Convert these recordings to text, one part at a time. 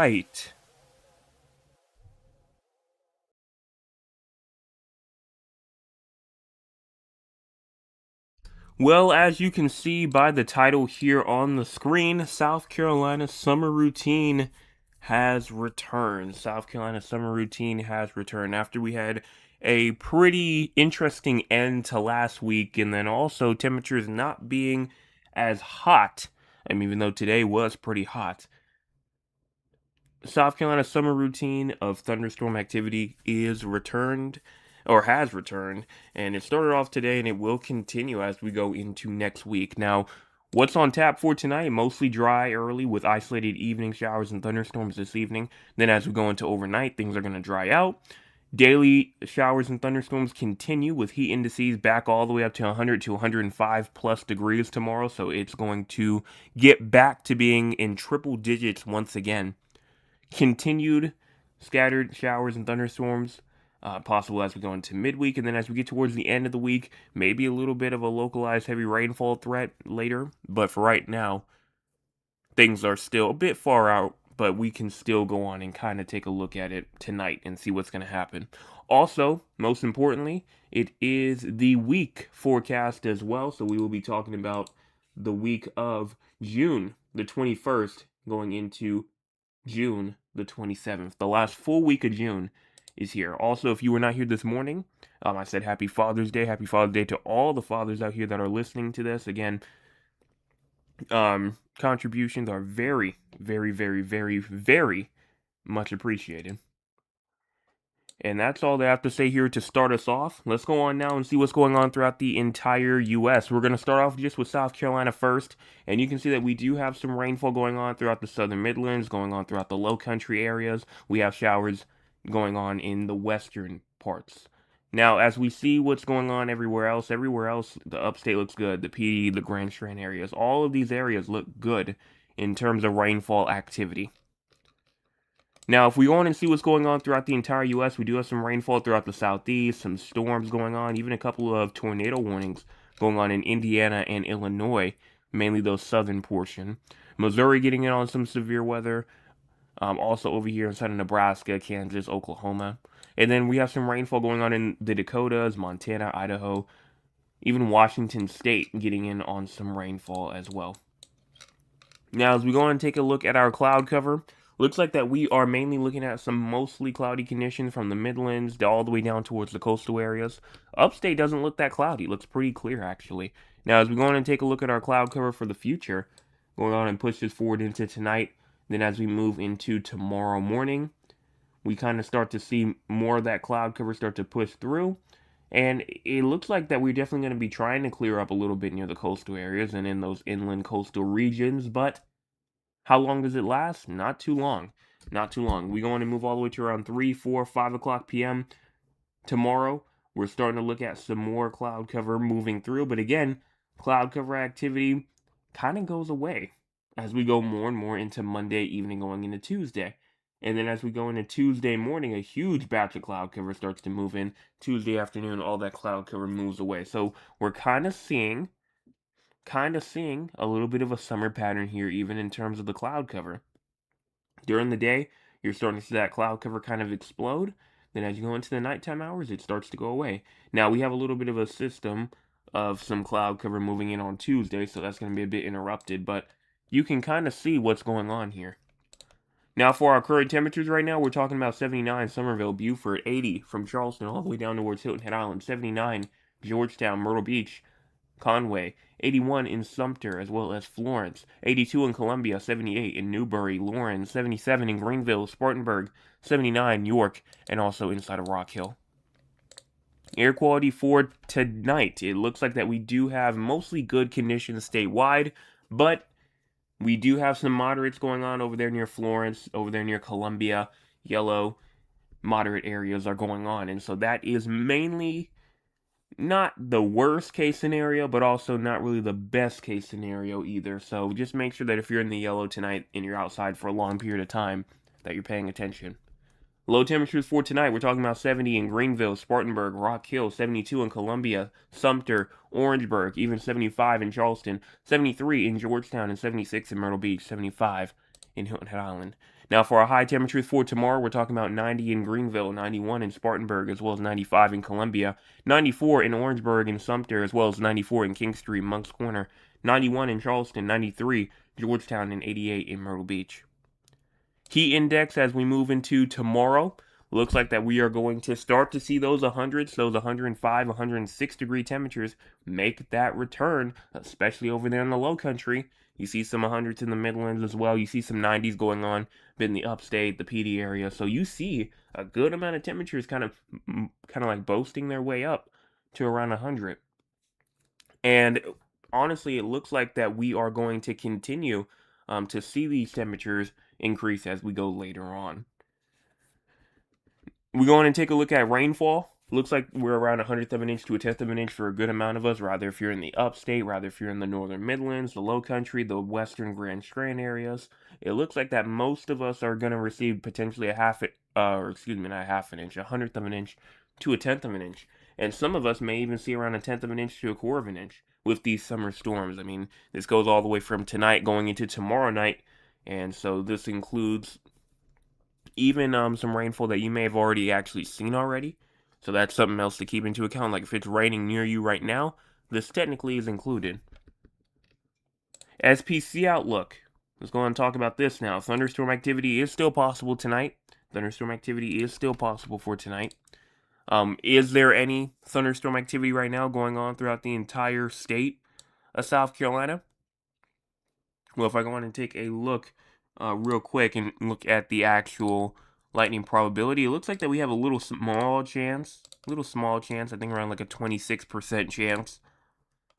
right. Well, as you can see by the title here on the screen, South Carolina summer routine has returned. South Carolina summer routine has returned after we had a pretty interesting end to last week, and then also temperatures not being as hot. I mean, even though today was pretty hot, South Carolina summer routine of thunderstorm activity is returned or has returned, and it started off today and it will continue as we go into next week. Now, what's on tap for tonight? Mostly dry early with isolated evening showers and thunderstorms this evening. Then as we go into overnight, things are going to dry out. Daily showers and thunderstorms continue with heat indices back all the way up to 100 to 105 plus degrees tomorrow, so it's going to get back to being in triple digits once again. Continued scattered showers and thunderstorms possible as we go into midweek, and then as we get towards the end of the week, maybe a little bit of a localized heavy rainfall threat later. But for right now, things are still a bit far out, but we can still go on and kind of take a look at it tonight and see what's going to happen. Also, most importantly, it is the week forecast as well, so we will be talking about the week of June the 21st going into June the 27th. The last full week of June is here. Also, if you were not here this morning, I said Happy Father's Day. Happy Father's Day to all the fathers out here that are listening to this. Again, contributions are very, very, very, very, very much appreciated. And that's all they have to say here to start us off. Let's go on now and see what's going on throughout the entire U.S. We're going to start off just with South Carolina first. And you can see that we do have some rainfall going on throughout the southern Midlands, going on throughout the low country areas. We have showers going on in the western parts. Now, as we see what's going on everywhere else, the upstate looks good. The PD, the Grand Strand areas, all of these areas look good in terms of rainfall activity. Now, if we go on and see what's going on throughout the entire U.S., we do have some rainfall throughout the southeast, some storms going on, even a couple of tornado warnings going on in Indiana and Illinois, mainly those southern portion. Missouri getting in on some severe weather, also over here inside of Nebraska, Kansas, Oklahoma. And then we have some rainfall going on in the Dakotas, Montana, Idaho, even Washington State getting in on some rainfall as well. Now, as we go on and take a look at our cloud cover, looks like that we are mainly looking at some mostly cloudy conditions from the Midlands all the way down towards the coastal areas. Upstate doesn't look that cloudy. It looks pretty clear, actually. Now, as we go on and take a look at our cloud cover for the future, going on and push this forward into tonight, then as we move into tomorrow morning, we kind of start to see more of that cloud cover start to push through. And it looks like that we're definitely going to be trying to clear up a little bit near the coastal areas and in those inland coastal regions, but how long does it last? Not too long. Not too long. We going to move all the way to around 3, 4, 5 o'clock p.m. tomorrow. We're starting to look at some more cloud cover moving through, but again, cloud cover activity kind of goes away as we go more and more into Monday evening going into Tuesday. And then as we go into Tuesday morning, a huge batch of cloud cover starts to move in. Tuesday afternoon, all that cloud cover moves away. So we're kind of seeing a little bit of a summer pattern here, even in terms of the cloud cover. During the day, you're starting to see that cloud cover kind of explode. Then as you go into the nighttime hours, it starts to go away. Now we have a little bit of a system of some cloud cover moving in on Tuesday, so that's going to be a bit interrupted, but you can kind of see what's going on here. Now, for our current temperatures right now, we're talking about 79 Summerville, Beaufort, 80 from Charleston all the way down towards Hilton Head Island, 79 Georgetown, Myrtle Beach, Conway, 81 in Sumter as well as Florence, 82 in Columbia, 78 in Newberry, Lawrence, 77 in Greenville, Spartanburg, 79 York, and also inside of Rock Hill. Air quality for tonight, it looks like that we do have mostly good conditions statewide, but we do have some moderates going on over there near Florence, over there near Columbia, yellow, moderate areas are going on. And so that is mainly not the worst case scenario, but also not really the best case scenario either. So just make sure that if you're in the yellow tonight and you're outside for a long period of time, that you're paying attention. Low temperatures for tonight, we're talking about 70 in Greenville, Spartanburg, Rock Hill, 72 in Columbia, Sumter, Orangeburg, even 75 in Charleston, 73 in Georgetown, and 76 in Myrtle Beach, 75 in Hilton Head Island. Now, for our high temperatures for tomorrow, we're talking about 90 in Greenville, 91 in Spartanburg, as well as 95 in Columbia, 94 in Orangeburg and Sumter, as well as 94 in Kingstree, Moncks Corner, 91 in Charleston, 93 Georgetown, and 88 in Myrtle Beach. Heat index as we move into tomorrow. Looks like that we are going to start to see those 100s, those 105, 106 degree temperatures make that return, especially over there in the low country. You see some 100s in the Midlands as well. You see some 90s going on in the upstate, the PD area. So you see a good amount of temperatures kind of like boasting their way up to around 100. And honestly, it looks like that we are going to continue to see these temperatures increase as we go later on. We go on and take a look at rainfall. Looks like we're around 100th of an inch to a 10th of an inch for a good amount of us, rather if you're in the upstate, rather if you're in the northern Midlands, the low country, the western Grand Strand areas. It looks like that most of us are going to receive potentially not a half an inch, 100th of an inch to a 10th of an inch. And some of us may even see around a 10th of an inch to a quarter of an inch with these summer storms. I mean, this goes all the way from tonight going into tomorrow night. And so this includes even some rainfall that you may have already actually seen already. So that's something else to keep into account. Like if it's raining near you right now, this technically is included. SPC outlook. Let's go on and talk about this now. Thunderstorm activity is still possible tonight. Thunderstorm activity is still possible for tonight. Is there any thunderstorm activity right now going on throughout the entire state of South Carolina? Well, if I go on and take a look real quick and look at the actual lightning probability, it looks like that we have a little small chance, I think around like a 26% chance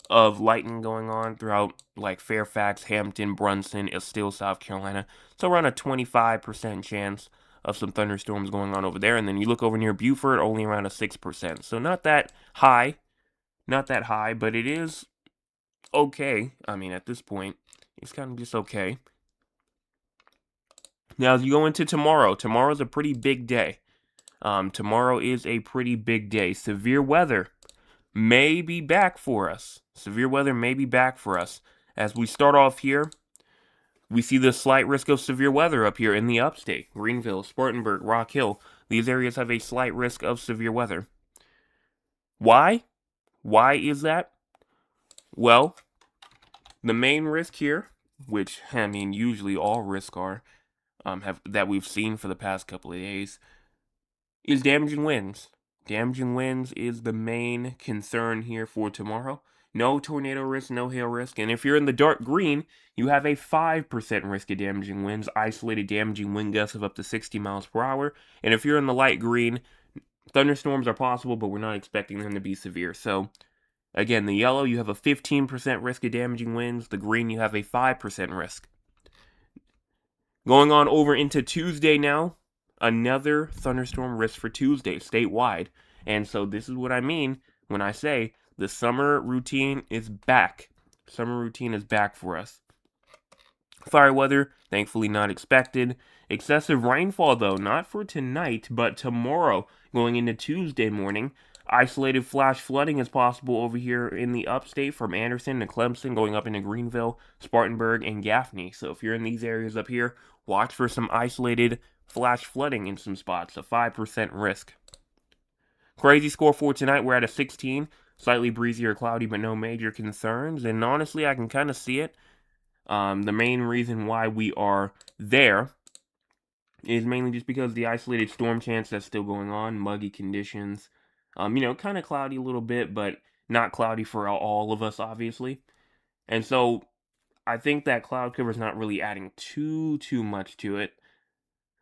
of lightning going on throughout like Fairfax, Hampton, Brunson, Estill, South Carolina. So around a 25% chance of some thunderstorms going on over there. And then you look over near Beaufort, only around a 6%. So not that high, but it is okay. I mean, at this point, it's kind of just okay. Now, as you go into tomorrow's a pretty big day. Tomorrow is a pretty big day. Severe weather may be back for us. As we start off here, we see the slight risk of severe weather up here in the upstate. Greenville, Spartanburg, Rock Hill. These areas have a slight risk of severe weather. Why? Why is that? Well, the main risk here, which, I mean, usually all risks are, that we've seen for the past couple of days, is damaging winds. Damaging winds is the main concern here for tomorrow. No tornado risk, no hail risk. And if you're in the dark green, you have a 5% risk of damaging winds, isolated damaging wind gusts of up to 60 miles per hour. And if you're in the light green, thunderstorms are possible, but we're not expecting them to be severe. So, again, the yellow, you have a 15% risk of damaging winds. The green, you have a 5% risk. Going on over into Tuesday now, another thunderstorm risk for Tuesday, statewide. And so this is what I mean when I say the summer routine is back. Summer routine is back for us. Fire weather, thankfully not expected. Excessive rainfall, though, not for tonight, but tomorrow, going into Tuesday morning. Isolated flash flooding is possible over here in the upstate from Anderson to Clemson, going up into Greenville, Spartanburg, and Gaffney. So if you're in these areas up here, watch for some isolated flash flooding in some spots, a 5% risk. Crazy score for tonight, we're at a 16. Slightly breezy or cloudy, but no major concerns. And honestly, I can kind of see it. The main reason why we are there is mainly just because the isolated storm chance that's still going on, muggy conditions. Kind of cloudy a little bit, but not cloudy for all of us, obviously. And so I think that cloud cover is not really adding too much to it,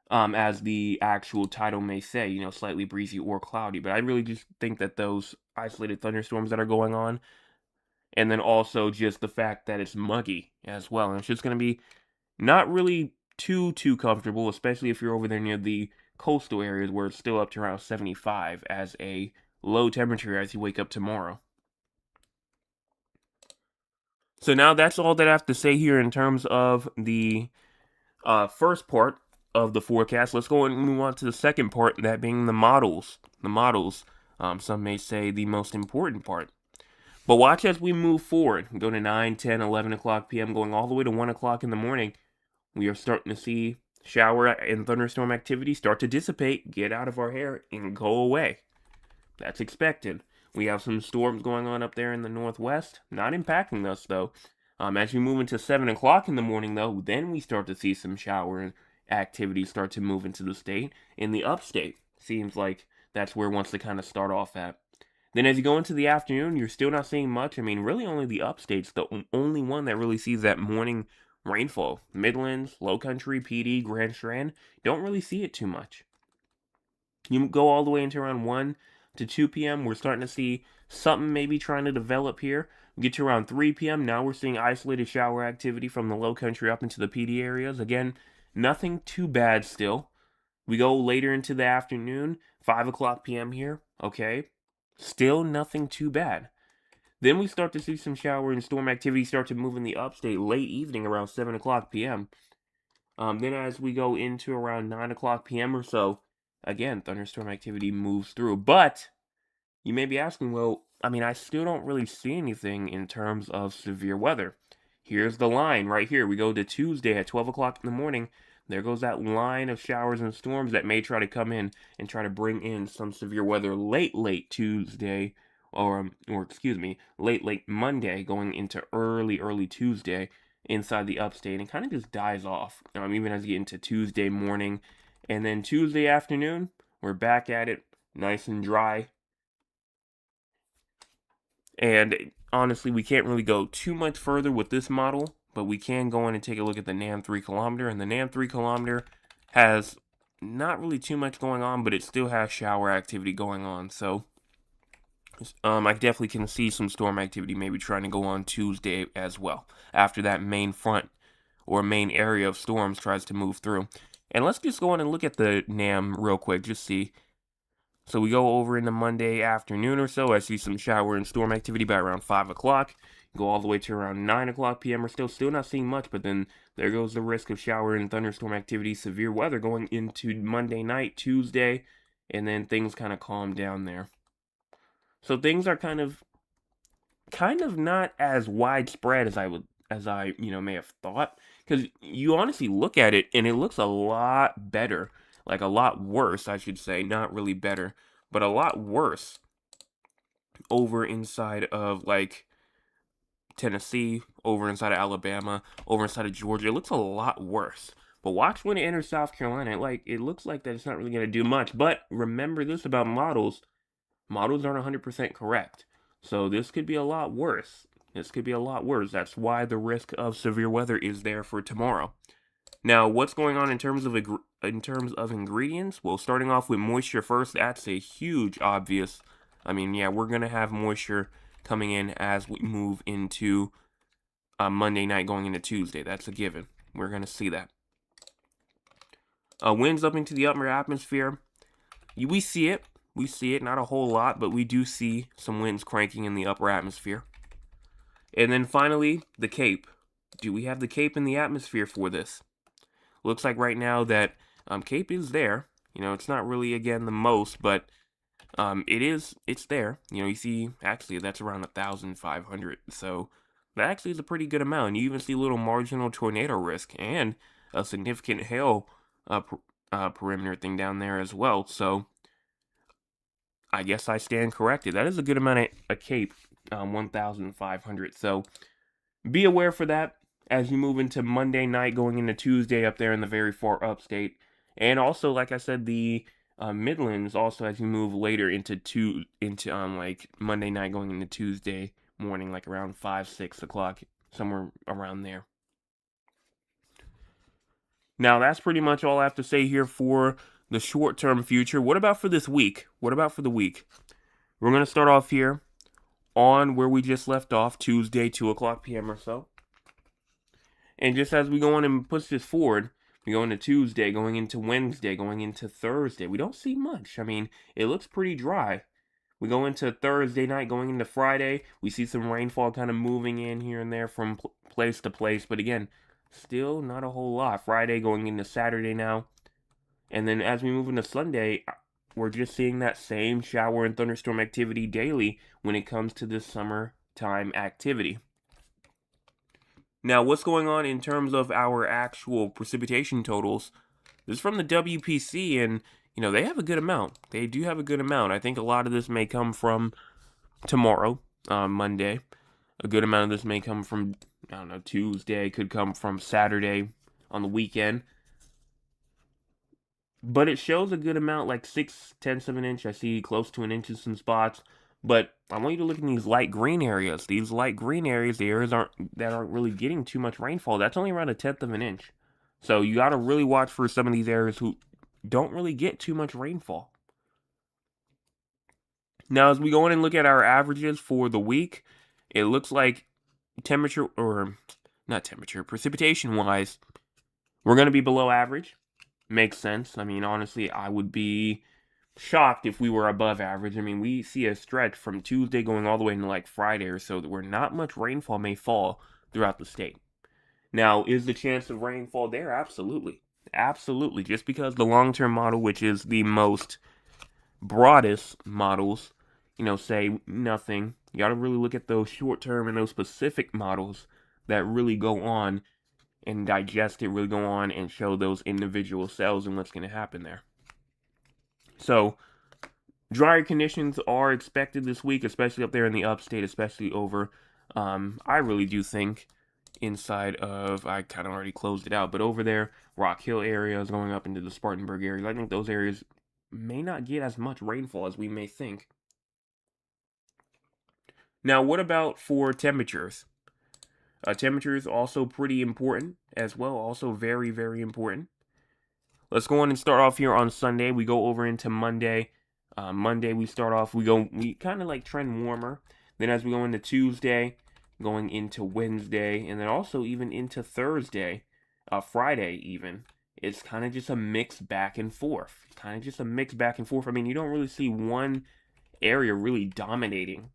as the actual title may say, slightly breezy or cloudy. But I really just think that those isolated thunderstorms that are going on, and then also just the fact that it's muggy as well, and it's just going to be not really too comfortable, especially if you're over there near the coastal areas where it's still up to around 75 as a low temperature as you wake up tomorrow. So now that's all that I have to say here in terms of the first part of the forecast. Let's go and move on to the second part, that being the models. Some may say the most important part. But watch as we move forward. Go to 9, 10, 11 o'clock p.m., going all the way to 1 o'clock in the morning. we are starting to see shower and thunderstorm activity start to dissipate, get out of our hair, and go away. That's expected. We have some storms going on up there in the northwest, not impacting us though. As we move into 7 o'clock in the morning though, then we start to see some shower activity start to move into the state. In the upstate, seems like that's where it wants to kind of start off at. Then as you go into the afternoon, you're still not seeing much. I mean, really only the upstate's the only one that really sees that morning rainfall. Midlands, Low Country, PD, Grand Strand, don't really see it too much. You go all the way into around 1 to 2 p.m., we're starting to see something maybe trying to develop here. We get to around 3 p.m., now we're seeing isolated shower activity from the Low Country up into the PD areas. Again, nothing too bad still. We go later into the afternoon, 5 o'clock p.m. here, okay? Still nothing too bad. Then we start to see some shower and storm activity start to move in the upstate late evening around 7 o'clock p.m. Then as we go into around 9 o'clock p.m. or so, again, thunderstorm activity moves through. But you may be asking, well, I mean, I still don't really see anything in terms of severe weather. Here's the line right here. We go to Tuesday at 12 o'clock in the morning. There goes that line of showers and storms that may try to come in and try to bring in some severe weather late Tuesday, or excuse me, late Monday, going into early Tuesday inside the upstate, and kind of just dies off. Even as you get into Tuesday morning, and then Tuesday afternoon, we're back at it, nice and dry. And honestly, we can't really go too much further with this model, but we can go in and take a look at the NAM 3 kilometer. And the NAM 3 kilometer has not really too much going on, but it still has shower activity going on. So I definitely can see some storm activity maybe trying to go on Tuesday as well, after that main front or main area of storms tries to move through. And let's just go on and look at the NAM real quick, just see. So we go over into Monday afternoon or so. I see some shower and storm activity by around 5 o'clock. Go all the way to around 9 o'clock p.m. We're still not seeing much, but then there goes the risk of shower and thunderstorm activity, severe weather going into Monday night, Tuesday, and then things kind of calm down there. So things are kind of not as widespread as I may have thought, because you honestly look at it and it looks a lot better, like a lot worse, I should say, not really better, but a lot worse over inside of like Tennessee, over inside of Alabama, over inside of Georgia. It looks a lot worse. But watch when it enters South Carolina. It looks like that it's not really going to do much. But remember this about models. Models aren't 100% correct. So this could be a lot worse. This could be a lot worse. That's why the risk of severe weather is there for tomorrow. Now, what's going on in terms of ingredients? Well, starting off with moisture first, that's a huge obvious. We're going to have moisture coming in as we move into Monday night going into Tuesday. That's a given. We're going to see that. Winds up into the upper atmosphere. We see it. We see it, not a whole lot, but we do see some winds cranking in the upper atmosphere. And then finally, the Cape. Do we have the Cape in the atmosphere for this? Looks like right now that Cape is there. It's not really, again, the most, but it's there. You see, actually, that's around 1,500. So that actually is a pretty good amount. And you even see a little marginal tornado risk and a significant hail perimeter thing down there as well. So I guess I stand corrected. That is a good amount of Cape, 1,500. So be aware for that as you move into Monday night going into Tuesday up there in the very far upstate. And also, like I said, the Midlands also as you move later into like Monday night going into Tuesday morning, like around 5-6 o'clock, somewhere around there. Now that's pretty much all I have to say here for the short-term future. What about for this week? What about for the week? We're going to start off here on where we just left off, Tuesday, 2 o'clock p.m. or so. And just as we go on and push this forward, we go into Tuesday, going into Wednesday, going into Thursday. We don't see much. It looks pretty dry. We go into Thursday night, going into Friday. We see some rainfall kind of moving in here and there from place to place. But again, still not a whole lot. Friday going into Saturday now. And then as we move into Sunday, we're just seeing that same shower and thunderstorm activity daily when it comes to this summertime activity. Now, what's going on in terms of our actual precipitation totals? This is from the WPC, and they have a good amount. They do have a good amount. I think a lot of this may come from tomorrow, Monday. A good amount of this may come from, I don't know, Tuesday. Could come from Saturday on the weekend. But it shows a good amount, like 6/10 of an inch. I see close to an inch in some spots. But I want you to look at these light green areas. These light green areas, the areas that aren't really getting too much rainfall. That's only around 1/10 of an inch. So you got to really watch for some of these areas who don't really get too much rainfall. Now, as we go in and look at our averages for the week, it looks like precipitation wise, we're going to be below average. Makes sense. I mean, honestly, I would be shocked if we were above average. I mean, we see a stretch from Tuesday going all the way into like Friday or so where not much rainfall may fall throughout the state. Now, is the chance of rainfall there? Absolutely. Absolutely. Just because the long-term model, which is the most broadest models, say nothing. You got to really look at those short-term and those specific models that really go on and digest it, really go on and show those individual cells and what's going to happen there. So, drier conditions are expected this week, especially up there in the upstate, especially over, I really do think, inside of, I kind of already closed it out, but over there, Rock Hill areas going up into the Spartanburg areas, I think those areas may not get as much rainfall as we may think. Now, what about for temperatures? Temperatures also pretty important as well, also very, very important. Let's go on and start off here on Sunday. We go over into Monday. Monday we start off, we kind of like trend warmer. Then as we go into Tuesday, going into Wednesday, and then also even into Thursday, Friday even, it's kind of just a mix back and forth. Kind of just a mix back and forth. I mean, you don't really see one area really dominating,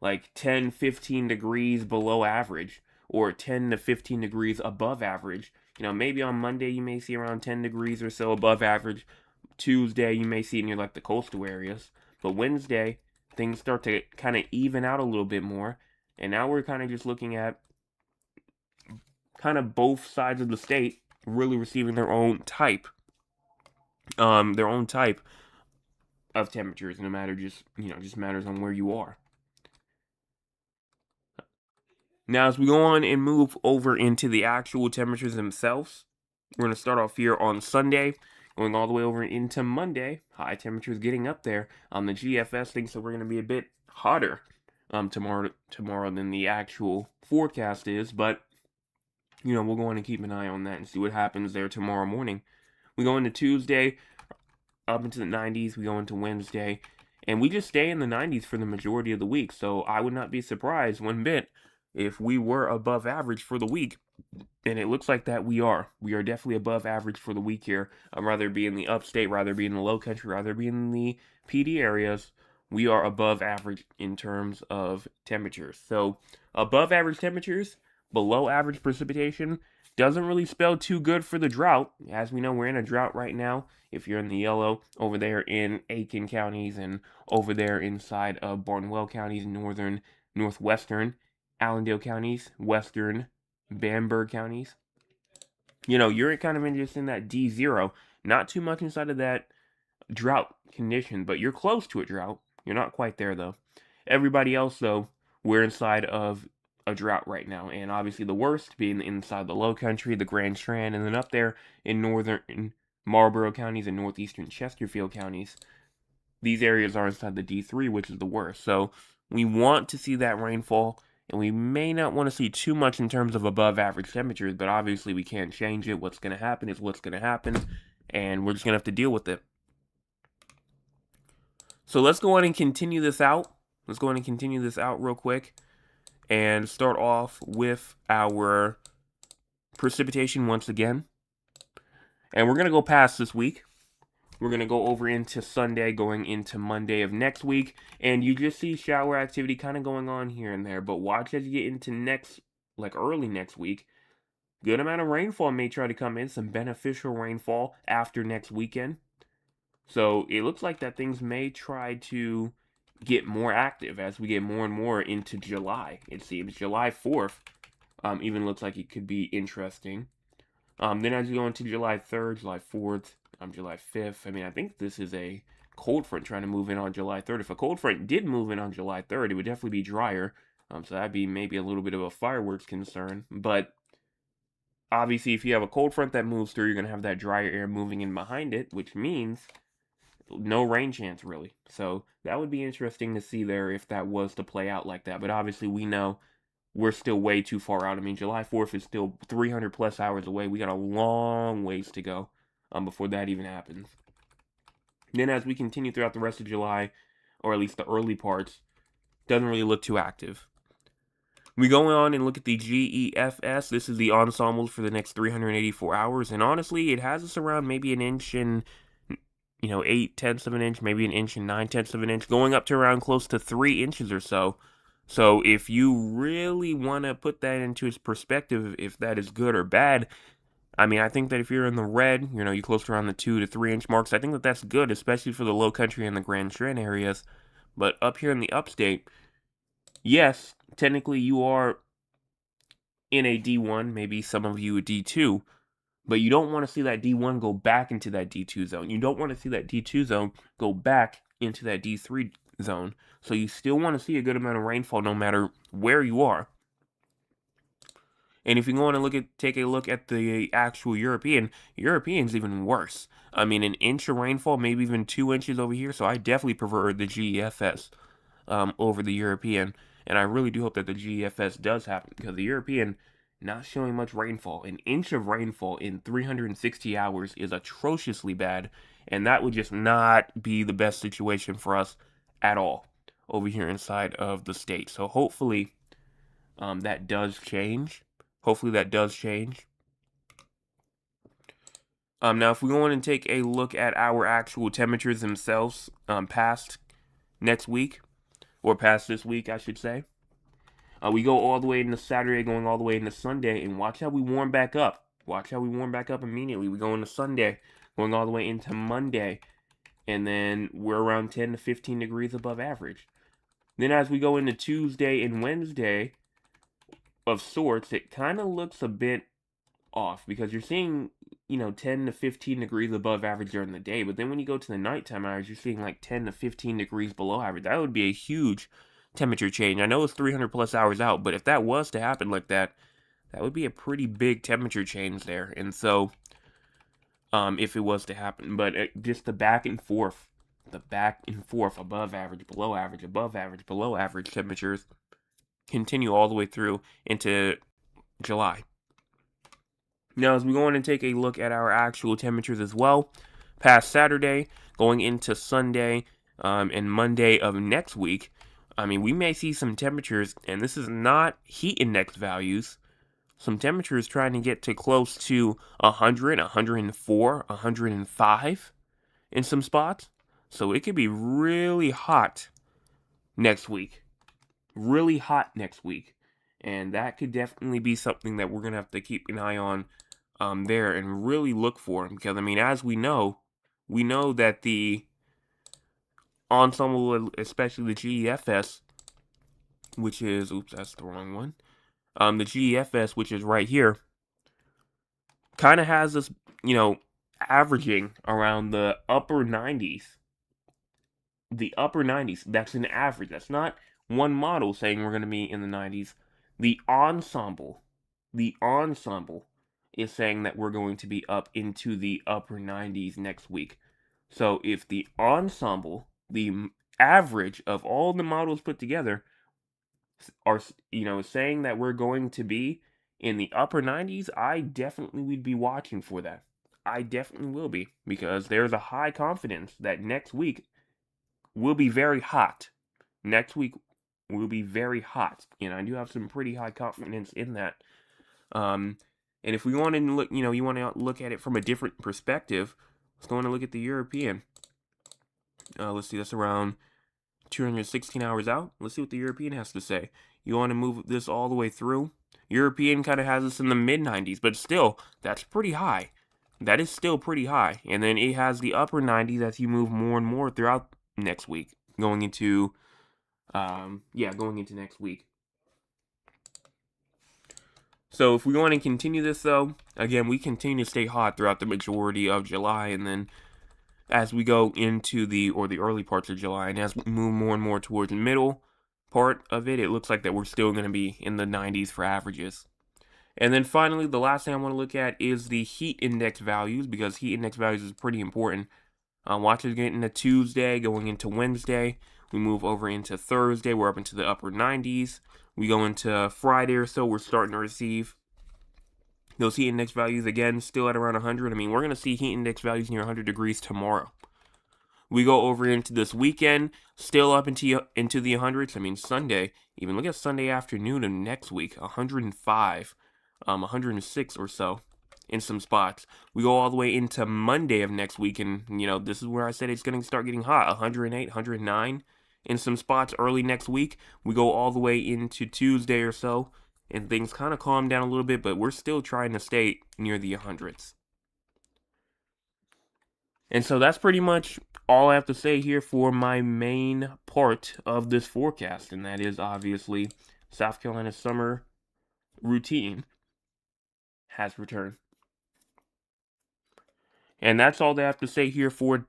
like 10, 15 degrees below average, or 10 to 15 degrees above average. Maybe on Monday you may see around 10 degrees or so above average. Tuesday you may see near like the coastal areas. But Wednesday, things start to kind of even out a little bit more. And now we're kind of just looking at kind of both sides of the state really receiving their own type. Their own type of temperatures, no matter just matters on where you are. Now, as we go on and move over into the actual temperatures themselves, we're going to start off here on Sunday, going all the way over into Monday. High temperatures getting up there. The GFS thinks that we're going to be a bit hotter tomorrow than the actual forecast is, but we'll go on and keep an eye on that and see what happens there tomorrow morning. We go into Tuesday, up into the 90s. We go into Wednesday, and we just stay in the 90s for the majority of the week. So I would not be surprised one bit if we were above average for the week. And it looks like that we are. We are definitely above average for the week here. Rather be in the upstate, rather be in the low country, rather be in the PD areas. We are above average in terms of temperatures. So above average temperatures, below average precipitation, doesn't really spell too good for the drought. As we know, we're in a drought right now. If you're in the yellow, over there in Aiken counties and over there inside of Barnwell counties, northwestern Allendale counties, western Bamberg counties, you're kind of just in that D0. Not too much inside of that drought condition, but you're close to a drought. You're not quite there, though. Everybody else, though, we're inside of a drought right now, and obviously the worst being inside the low country, the Grand Strand, and then up there in northern Marlborough counties and northeastern Chesterfield counties. These areas are inside the D3, which is the worst. So we want to see that rainfall, and we may not want to see too much in terms of above average temperatures, but obviously we can't change it. What's going to happen is what's going to happen, and we're just going to have to deal with it. So let's go on and continue this out. Let's go on and continue this out real quick and start off with our precipitation once again. And we're going to go past this week. We're going to go over into Sunday, going into Monday of next week. And you just see shower activity kind of going on here and there. But watch as you get into early next week. Good amount of rainfall may try to come in. Some beneficial rainfall after next weekend. So it looks like that things may try to get more active as we get more and more into July. It seems July 4th. even looks like it could be interesting. Then as you go into July 3rd, July 4th, July 5th, I mean, I think this is a cold front trying to move in on July 3rd. If a cold front did move in on July 3rd, it would definitely be drier. So that'd be maybe a little bit of a fireworks concern. But obviously, if you have a cold front that moves through, you're going to have that drier air moving in behind it, which means no rain chance, really. So that would be interesting to see there if that was to play out like that. But obviously, we know we're still way too far out. I mean, July 4th is still 300 plus hours away. We got a long ways to go before that even happens. Then as we continue throughout the rest of July, or at least the early parts, doesn't really look too active. We go on and look at the GEFS. This is the ensembles for the next 384 hours. And honestly, it has us around maybe an inch and 8/10 of an inch, maybe an inch and 9/10 of an inch, going up to around close to 3 inches or so. So if you really want to put that into its perspective, if that is good or bad, I mean, I think that if you're in the red, you're close to around the 2 to 3 inch marks, I think that that's good, especially for the low country and the Grand Strand areas. But up here in the upstate, yes, technically you are in a D1, maybe some of you a D2, but you don't want to see that D1 go back into that D2 zone. You don't want to see that D2 zone go back into that D3 zone. So you still want to see a good amount of rainfall no matter where you are. And if you go on and take a look at the actual European's even worse. I mean, an inch of rainfall, maybe even 2 inches over here. So I definitely prefer the GEFS over the European. And I really do hope that the GEFS does happen, because the European not showing much rainfall. An inch of rainfall in 360 hours is atrociously bad. And that would just not be the best situation for us at all over here inside of the state. So hopefully that does change. Hopefully that does change. Now, if we go on and take a look at our actual temperatures themselves past next week, or past this week, I should say. We go all the way into Saturday, going all the way into Sunday, and watch how we warm back up. Watch how we warm back up immediately. We go into Sunday, going all the way into Monday, and then we're around 10 to 15 degrees above average. Then as we go into Tuesday and Wednesday, of sorts, it kind of looks a bit off, because you're seeing 10 to 15 degrees above average during the day, but then when you go to the nighttime hours, you're seeing like 10 to 15 degrees below average. That would be a huge temperature change. I know it's 300 plus hours out, but if that was to happen like that, that would be a pretty big temperature change there. And so if it was to happen, but just the back and forth above average, below average, above average, below average temperatures continue all the way through into July. Now, as we go on and take a look at our actual temperatures as well, past Saturday, going into Sunday, and Monday of next week, I mean, we may see some temperatures, and this is not heat index values, some temperatures trying to get to close to 100, 104, 105 in some spots. So it could be really hot next week. Really hot next week. And that could definitely be something that we're going to have to keep an eye on there and really look for. Because, I mean, as we know that the ensemble, especially the GEFS, which is, oops, that's the wrong one. The GEFS, which is right here, kind of has us, averaging around the upper 90s. The upper 90s, that's an average. That's not one model saying we're going to be in the 90s. The ensemble is saying that we're going to be up into the upper 90s next week. So if the ensemble, the average of all the models put together, are saying that we're going to be in the upper 90s, I definitely would be watching for that. I definitely will be, because there's a high confidence that next week will be very hot. Next week will be very hot, and I do have some pretty high confidence in that. And if we want to look, you want to look at it from a different perspective, let's go on and look at the European. Let's see, that's around 216 hours out. Let's see what the European has to say. You want to move this all the way through? European kind of has us in the mid-90s, but still, that's pretty high. That is still pretty high. And then it has the upper 90s as you move more and more throughout next week, going into next week. So if we want to continue this, though, again, we continue to stay hot throughout the majority of July, and then as we go into the early parts of July, and as we move more and more towards the middle part of it, it looks like that we're still going to be in the 90s for averages. And then finally, the last thing I want to look at is the heat index values, because heat index values is pretty important. Watch us get into Tuesday, going into Wednesday. We move over into Thursday, we're up into the upper 90s. We go into Friday or so, we're starting to receive those heat index values again, still at around 100. I mean, we're going to see heat index values near 100 degrees tomorrow. We go over into this weekend, still up into the hundreds. I mean, Sunday, even look at Sunday afternoon of next week, 105, 106 or so in some spots. We go all the way into Monday of next week, and, you know, this is where I said it's going to start getting hot, 108, 109 in some spots early next week. We go all the way into Tuesday or so, and things kind of calm down a little bit, but we're still trying to stay near the hundreds. And so that's pretty much all I have to say here for my main part of this forecast, and that is obviously South Carolina's summer routine has returned. And that's all they have to say here for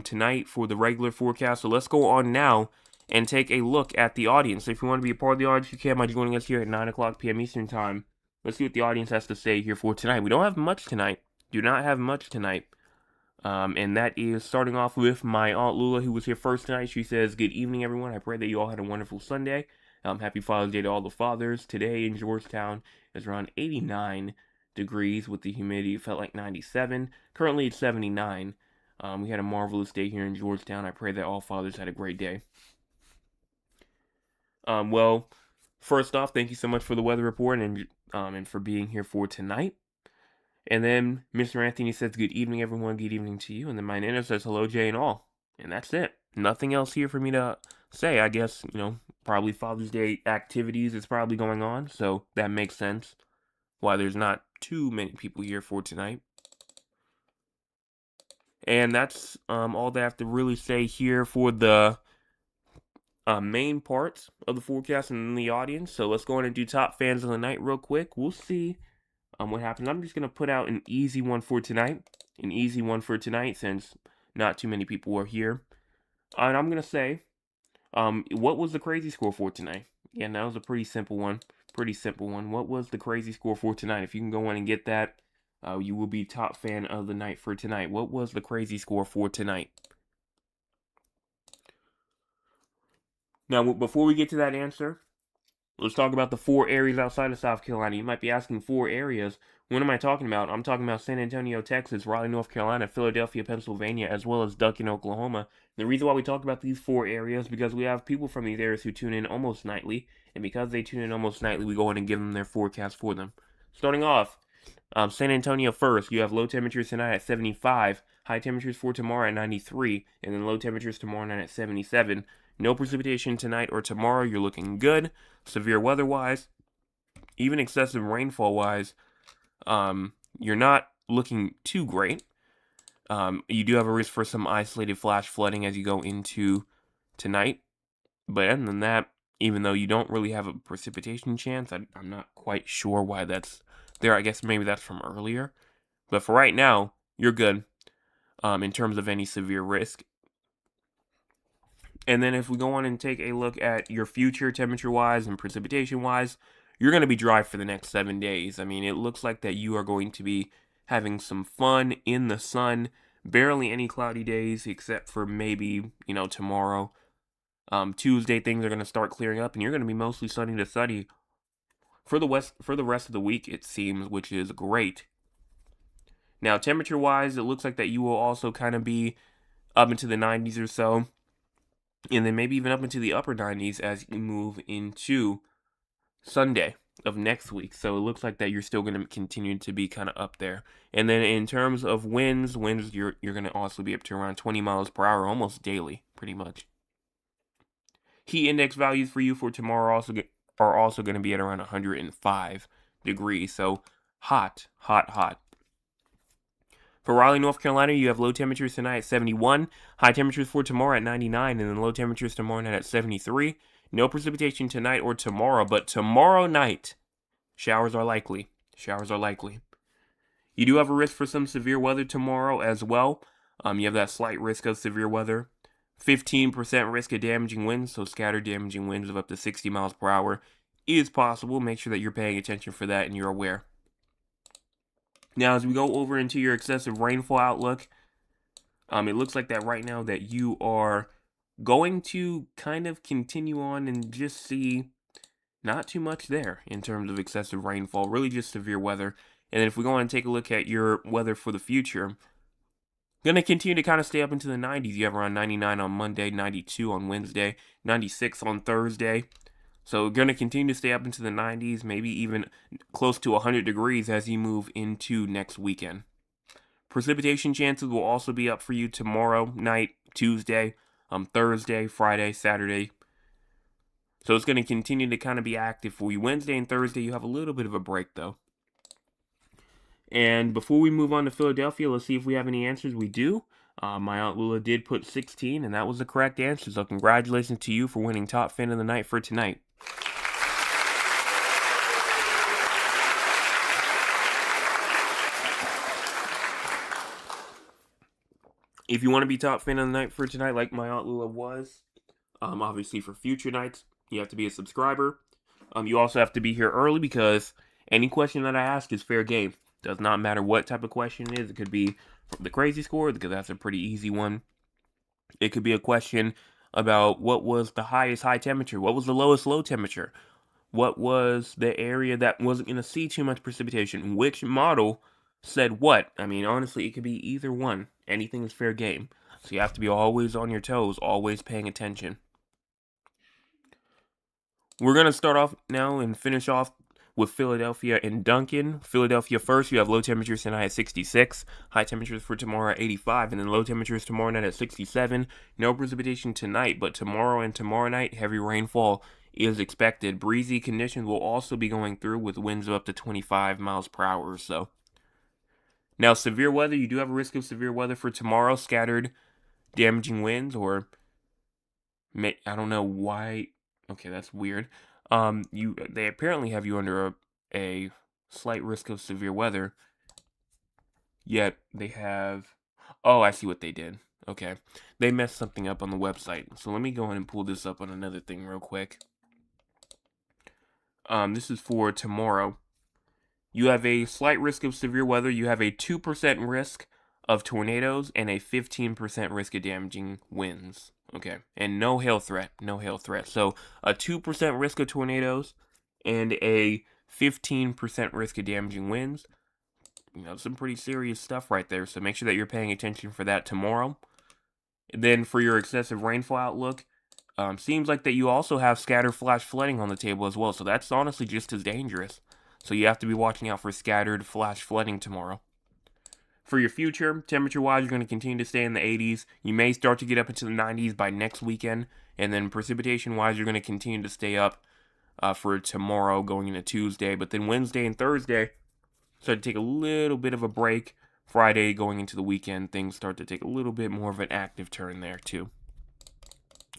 tonight for the regular forecast. So let's go on now and take a look at the audience. If you want to be a part of the audience, you can by joining us here at 9 o'clock p.m. Eastern Time. Let's see what the audience has to say here for tonight. We don't have much tonight. Do not have much tonight. And that is starting off with my Aunt Lula, who was here first tonight. She says, "Good evening, everyone. I pray that you all had a wonderful Sunday. Happy Father's Day to all the fathers. Today in Georgetown is around 89 degrees with the humidity. It felt like 97. Currently it's 79. We had a marvelous day here in Georgetown. I pray that all fathers had a great day." Well, first off, thank you so much for the weather report and for being here for tonight. And then Mr. Anthony says, "Good evening, everyone. Good evening to you." And then my Nana says, "Hello, Jay and all." And that's it. Nothing else here for me to say. I guess, you know, probably Father's Day activities is probably going on. So that makes sense why there's not too many people here for tonight. And that's all they have to really say here for the main parts of the forecast and the audience. So let's go on and do top fans of the night real quick. We'll see what happens. I'm just going to put out an easy one for tonight. An easy one for tonight since not too many people are here. And I'm going to say, what was the crazy score for tonight? Yeah, that was a pretty simple one. Pretty simple one. What was the crazy score for tonight? If you can go in and get that, you will be top fan of the night for tonight. What was the crazy score for tonight? Now, before we get to that answer, let's talk about the 4 areas outside of South Carolina. You might be asking 4 areas. What am I talking about? I'm talking about San Antonio, Texas, Raleigh, North Carolina, Philadelphia, Pennsylvania, as well as Duncan, Oklahoma. The reason why we talk about these 4 areas is because we have people from these areas who tune in almost nightly. And because they tune in almost nightly, we go in and give them their forecast for them. Starting off, San Antonio first. You have low temperatures tonight at 75. High temperatures for tomorrow at 93. And then low temperatures tomorrow night at 77. No precipitation tonight or tomorrow. You're looking good. Severe weather-wise, even excessive rainfall-wise, you're not looking too great. You do have a risk for some isolated flash flooding as you go into tonight. But other than that, even though you don't really have a precipitation chance, I'm not quite sure why that's there. I guess maybe that's from earlier. But for right now, you're good in terms of any severe risk. And then if we go on and take a look at your future temperature-wise and precipitation-wise, you're going to be dry for the next 7 days. I mean, it looks like that you are going to be having some fun in the sun. Barely any cloudy days except for maybe, you know, tomorrow. Tuesday, things are going to start clearing up, and you're going to be mostly sunny to sunny for the rest of the week, it seems, which is great. Now, temperature-wise, it looks like that you will also kind of be up into the 90s or so. And then maybe even up into the upper 90s as you move into Sunday of next week. So it looks like that you're still going to continue to be kind of up there. And then in terms of winds you're going to also be up to around 20 miles per hour almost daily, pretty much. Heat index values for you for tomorrow are also going to be at around 105 degrees. So hot, hot, hot. For Raleigh, North Carolina, you have low temperatures tonight at 71, high temperatures for tomorrow at 99, and then low temperatures tomorrow night at 73. No precipitation tonight or tomorrow, but tomorrow night Showers are likely. Showers are likely. You do have a risk for some severe weather tomorrow as well. You have that slight risk of severe weather. 15% risk of damaging winds, so scattered damaging winds of up to 60 miles per hour is possible. Make sure that you're paying attention for that and you're aware. Now, as we go over into your excessive rainfall outlook, it looks like that right now that you are going to kind of continue on and just see not too much there in terms of excessive rainfall, really just severe weather. And then if we go on and take a look at your weather for the future, going to continue to kind of stay up into the 90s. You have around 99 on Monday, 92 on Wednesday, 96 on Thursday. So going to continue to stay up into the 90s, maybe even close to 100 degrees as you move into next weekend. Precipitation chances will also be up for you tomorrow night, Tuesday, Thursday, Friday, Saturday. So it's going to continue to kind of be active for you. Wednesday and Thursday, you have a little bit of a break, though. And before we move on to Philadelphia, let's see if we have any answers. We do. My Aunt Lula did put 16, and that was the correct answer. So congratulations to you for winning Top Fan of the Night for tonight. If you want to be Top Fan of the Night for tonight, like my Aunt Lula was, obviously for future nights, you have to be a subscriber. You also have to be here early because any question that I ask is fair game. Does not matter what type of question it is. It could be the crazy score, because that's a pretty easy one. It could be a question about what was the highest high temperature, what was the lowest low temperature, what was the area that wasn't going to see too much precipitation, which model said what. I mean, honestly, it could be either one. Anything is fair game. So you have to be always on your toes, always paying attention. We're going to start off now and finish off with Philadelphia and Duncan. Philadelphia first, you have low temperatures tonight at 66, high temperatures for tomorrow at 85, and then low temperatures tomorrow night at 67. No precipitation tonight, but tomorrow and tomorrow night, heavy rainfall is expected. Breezy conditions will also be going through with winds of up to 25 miles per hour or so. Now, severe weather, you do have a risk of severe weather for tomorrow, scattered damaging winds, or I don't know why. Okay, that's weird. They apparently have you under a slight risk of severe weather. Yet they have. Oh, I see what they did. Okay, they messed something up on the website. So let me go ahead and pull this up on another thing real quick. This is for tomorrow. You have a slight risk of severe weather. You have a 2% risk of tornadoes and a 15% risk of damaging winds. Okay, and no hail threat, So a 2% risk of tornadoes and a 15% risk of damaging winds. You know, some pretty serious stuff right there. So make sure that you're paying attention for that tomorrow. And then for your excessive rainfall outlook, seems like that you also have scattered flash flooding on the table as well. So that's honestly just as dangerous. So you have to be watching out for scattered flash flooding tomorrow. For your future, temperature-wise, you're going to continue to stay in the 80s. You may start to get up into the 90s by next weekend. And then precipitation-wise, you're going to continue to stay up for tomorrow going into Tuesday. But then Wednesday and Thursday start to take a little bit of a break. Friday going into the weekend, things start to take a little bit more of an active turn there too.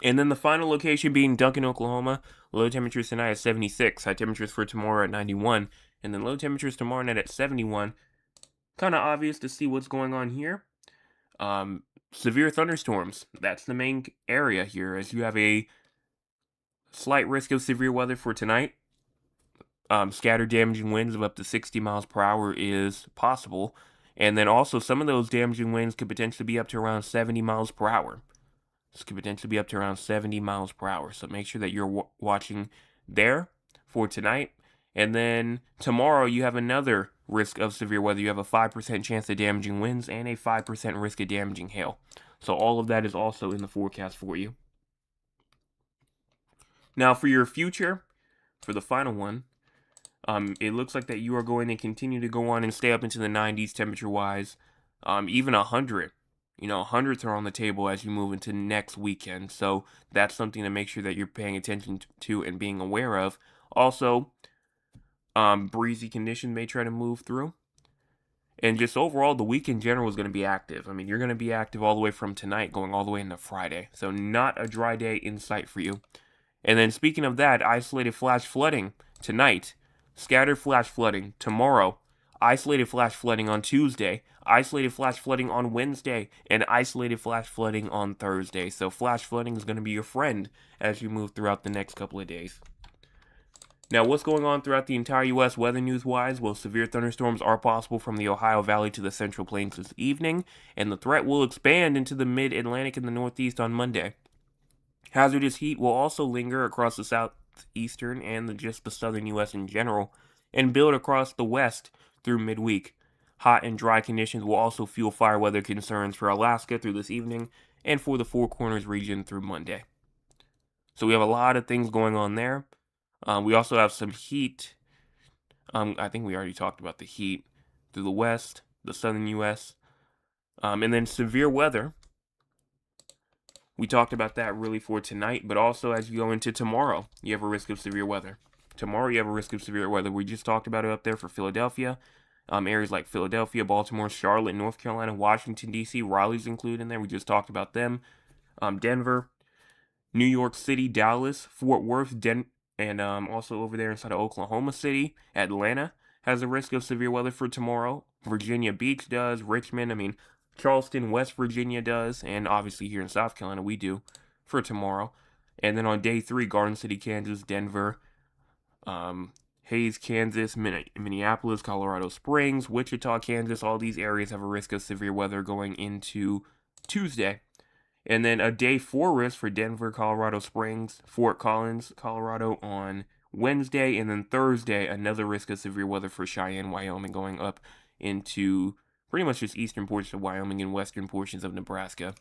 And then the final location being Duncan, Oklahoma. Low temperatures tonight at 76. High temperatures for tomorrow at 91. And then low temperatures tomorrow night at 71. Kind of obvious to see what's going on here. Severe thunderstorms. That's the main area here, as you have a slight risk of severe weather for tonight. Scattered damaging winds of up to 60 miles per hour is possible. And then also some of those damaging winds could potentially be up to around 70 miles per hour. This could potentially be up to around 70 miles per hour. So make sure that you're watching there for tonight. And then tomorrow you have another risk of severe weather. You have a 5% chance of damaging winds and a 5% risk of damaging hail. So all of that is also in the forecast for you. Now for your future, for the final one, it looks like that you are going to continue to go on and stay up into the 90s temperature-wise, even 100. You know, hundreds are on the table as you move into next weekend. So that's something to make sure that you're paying attention to and being aware of. Also, breezy conditions may try to move through. And just overall, the week in general is going to be active. I mean, you're going to be active all the way from tonight going all the way into Friday. So not a dry day in sight for you. And then speaking of that, isolated flash flooding tonight. scattered flash flooding tomorrow, isolated flash flooding on Tuesday, isolated flash flooding on Wednesday, and isolated flash flooding on Thursday. So flash flooding is going to be your friend as you move throughout the next couple of days. Now, what's going on throughout the entire U.S. weather news-wise? Well, severe thunderstorms are possible from the Ohio Valley to the Central Plains this evening, and the threat will expand into the mid-Atlantic and the Northeast on Monday. Hazardous heat will also linger across the southeastern and just the southern U.S. in general, and build across the west through midweek. Hot and dry conditions will also fuel fire weather concerns for Alaska through this evening, and for the Four Corners region through Monday. So we have a lot of things going on there. We also have some heat. I think we already talked about the heat through the west, the southern U.S., and then severe weather. We talked about that really for tonight, but also as you go into tomorrow, you have a risk of severe weather. Tomorrow you have a risk of severe weather. We just talked about it up there for Philadelphia. Areas like Philadelphia, Baltimore, Charlotte, North Carolina, Washington, D.C., Raleigh's included in there. We just talked about them. Denver, New York City, Dallas, Fort Worth, and also over there inside of Oklahoma City, Atlanta has a risk of severe weather for tomorrow. Virginia Beach does. Richmond, Charleston, West Virginia does. And obviously here in South Carolina we do for tomorrow. And then on day 3, Garden City, Kansas, Denver, Hayes, Kansas, Minneapolis, Colorado Springs, Wichita, Kansas. All these areas have a risk of severe weather going into Tuesday. And then a day 4 risk for Denver, Colorado Springs, Fort Collins, Colorado on Wednesday. And then Thursday, another risk of severe weather for Cheyenne, Wyoming, going up into pretty much just eastern portions of Wyoming and western portions of Nebraska.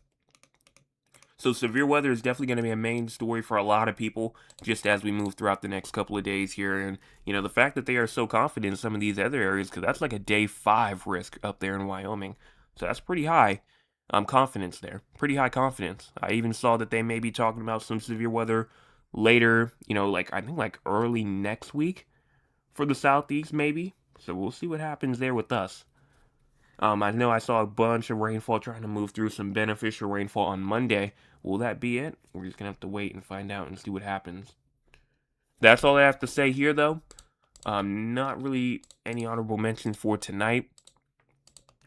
So severe weather is definitely going to be a main story for a lot of people just as we move throughout the next couple of days here. And, the fact that they are so confident in some of these other areas, because that's like a day 5 risk up there in Wyoming. So that's pretty high. Confidence there. Pretty high confidence. I even saw that they may be talking about some severe weather later, I think early next week for the southeast maybe. So we'll see what happens there with us. I know I saw a bunch of rainfall trying to move through, some beneficial rainfall on Monday. Will that be it? We're just going to have to wait and find out and see what happens. That's all I have to say here, though. Not really any honorable mentions for tonight.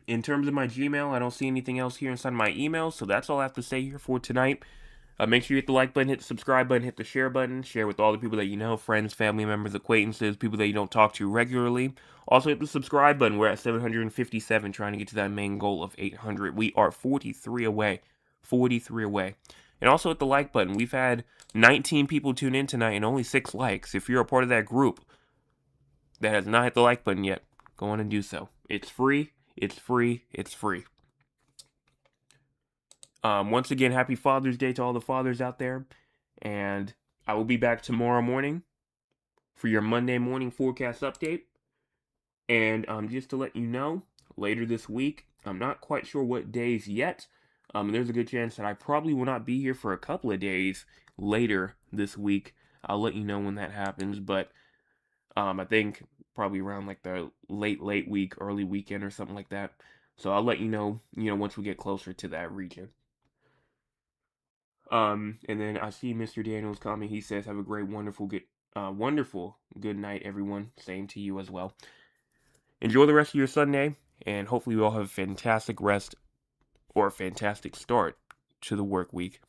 In terms of my Gmail, I don't see anything else here inside my email, so that's all I have to say here for tonight. Make sure you hit the like button, hit the subscribe button, hit the share button, share with all the people that you know, friends, family members, acquaintances, people that you don't talk to regularly. Also hit the subscribe button. We're at 757, trying to get to that main goal of 800. We are 43 away. 43 away. And also hit the like button. We've had 19 people tune in tonight and only 6 likes. If you're a part of that group that has not hit the like button yet, go on and do so. It's free. It's free. It's free. Once again, happy Father's Day to all the fathers out there. And I will be back tomorrow morning for your Monday morning forecast update. And just to let you know, later this week, I'm not quite sure what days yet. There's a good chance that I probably will not be here for a couple of days later this week. I'll let you know when that happens. But I think probably around like the late week, early weekend or something like that. So I'll let you know, once we get closer to that region. And then I see Mr. Daniels comment. He says, have a great, wonderful good night, everyone. Same to you as well. Enjoy the rest of your Sunday, and hopefully we all have a fantastic rest or a fantastic start to the work week.